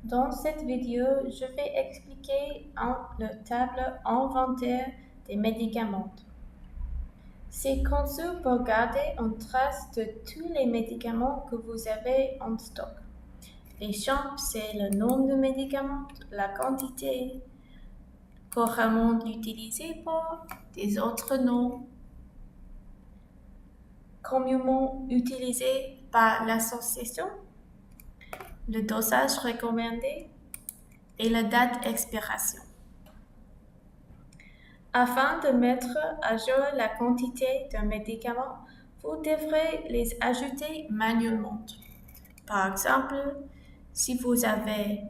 Dans cette vidéo, je vais expliquer le table inventaire des médicaments. C'est conçu pour garder une trace de tous les médicaments que vous avez en stock. Les champs, c'est le nom du médicament, la quantité couramment utilisée pour des autres noms communément utilisés par l'association, le dosage recommandé et la date d'expiration. Afin de mettre à jour la quantité d'un médicament, vous devrez les ajouter manuellement. Par exemple, si vous avez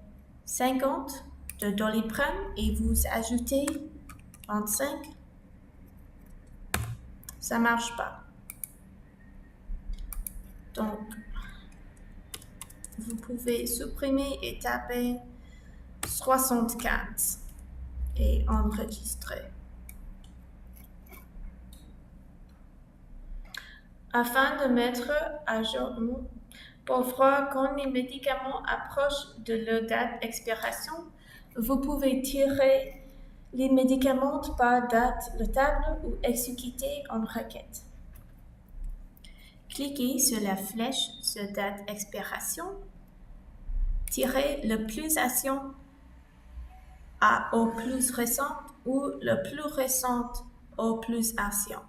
50 de Doliprane et vous ajoutez 25, ça ne marche pas. Donc, vous pouvez supprimer et taper 75 et enregistrer. Afin de mettre à jour, pour voir quand les médicaments approchent de leur date d'expiration, vous pouvez tirer les médicaments par date de table ou exécuter une requête. Cliquez sur la flèche sur date d'expiration. Tirez le plus ancien au plus récent ou le plus récent au plus ancien.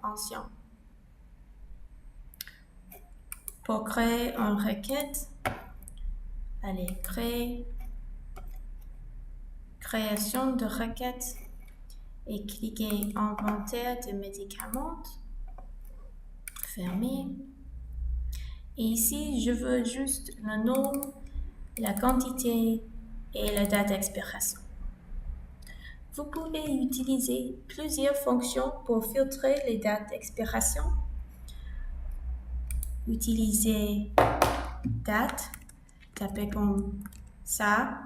Pour créer une requête, allez créer création de requête et cliquez inventaire de médicaments, fermez. Et ici, je veux juste le nom, la quantité et la date d'expiration. Vous pouvez utiliser plusieurs fonctions pour filtrer les dates d'expiration. Utilisez date, tapez comme ça.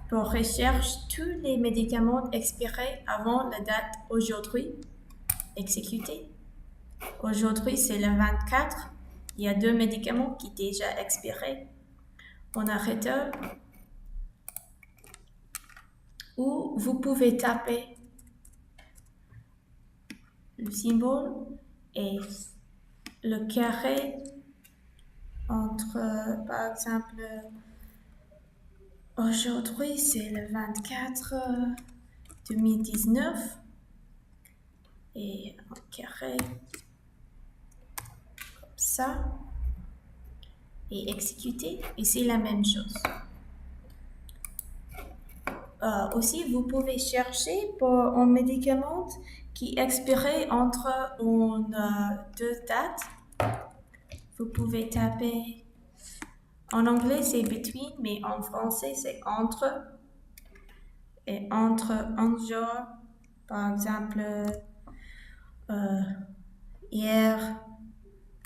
Pour recherche tous les médicaments expirés avant la date aujourd'hui, exécuter. Aujourd'hui, c'est le 24. Il y a 2 médicaments qui sont déjà expirés. On arrête. Ou vous pouvez taper le symbole et le carré entre, par exemple, aujourd'hui, c'est le 24 2019 et un carré comme ça et exécuter et c'est la même chose. Aussi, vous pouvez chercher pour un médicament qui expirait entre deux dates. Vous pouvez taper, en anglais c'est between, mais en français c'est entre. Et entre un jour, par exemple, hier,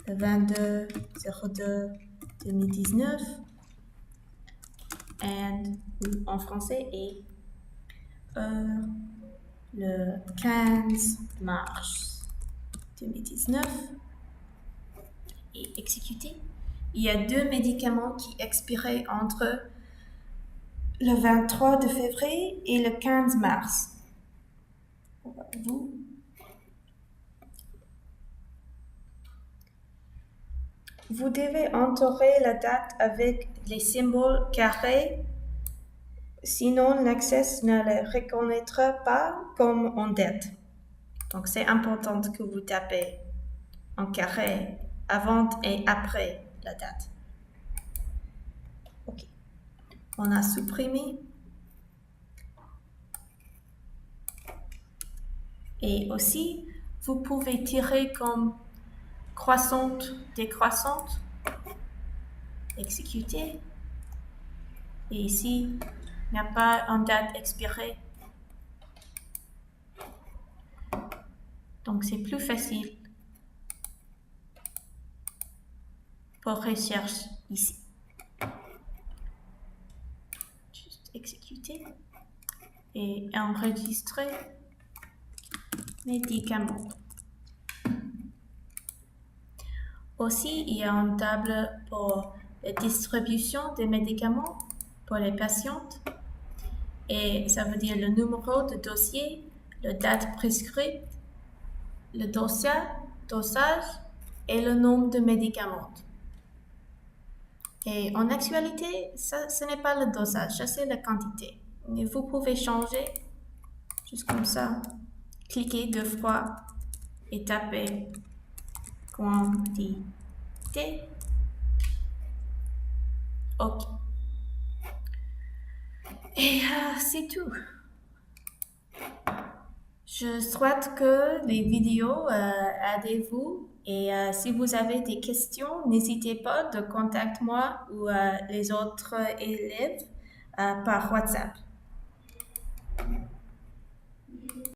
le 22/02/2019, et en français et le 15 mars 2019 et exécuté. Il y a 2 médicaments qui expiraient entre le 23 de février et le 15 mars. Vous devez entrer la date avec les symboles carrés, sinon l'accès ne le reconnaîtra pas comme une date. Donc c'est important que vous tapez en carré avant et après la date. Ok. On a supprimé. Et aussi, vous pouvez tirer comme croissante, décroissante, exécuter. Et ici, il n'y a pas une date expirée. Donc c'est plus facile pour recherche ici. Juste exécuter et enregistrer médicaments. Aussi, il y a une table pour la distribution des médicaments pour les patientes. Et ça veut dire le numéro de dossier, la date prescrite, le dosage et le nombre de médicaments. Et en actualité, ça, ce n'est pas le dosage, ça c'est la quantité. Mais vous pouvez changer, juste comme ça, cliquez 2 fois et tapez quantité. OK. Et c'est tout. Je souhaite que les vidéos aident vous. Et si vous avez des questions, n'hésitez pas de contacter moi ou les autres élèves par WhatsApp.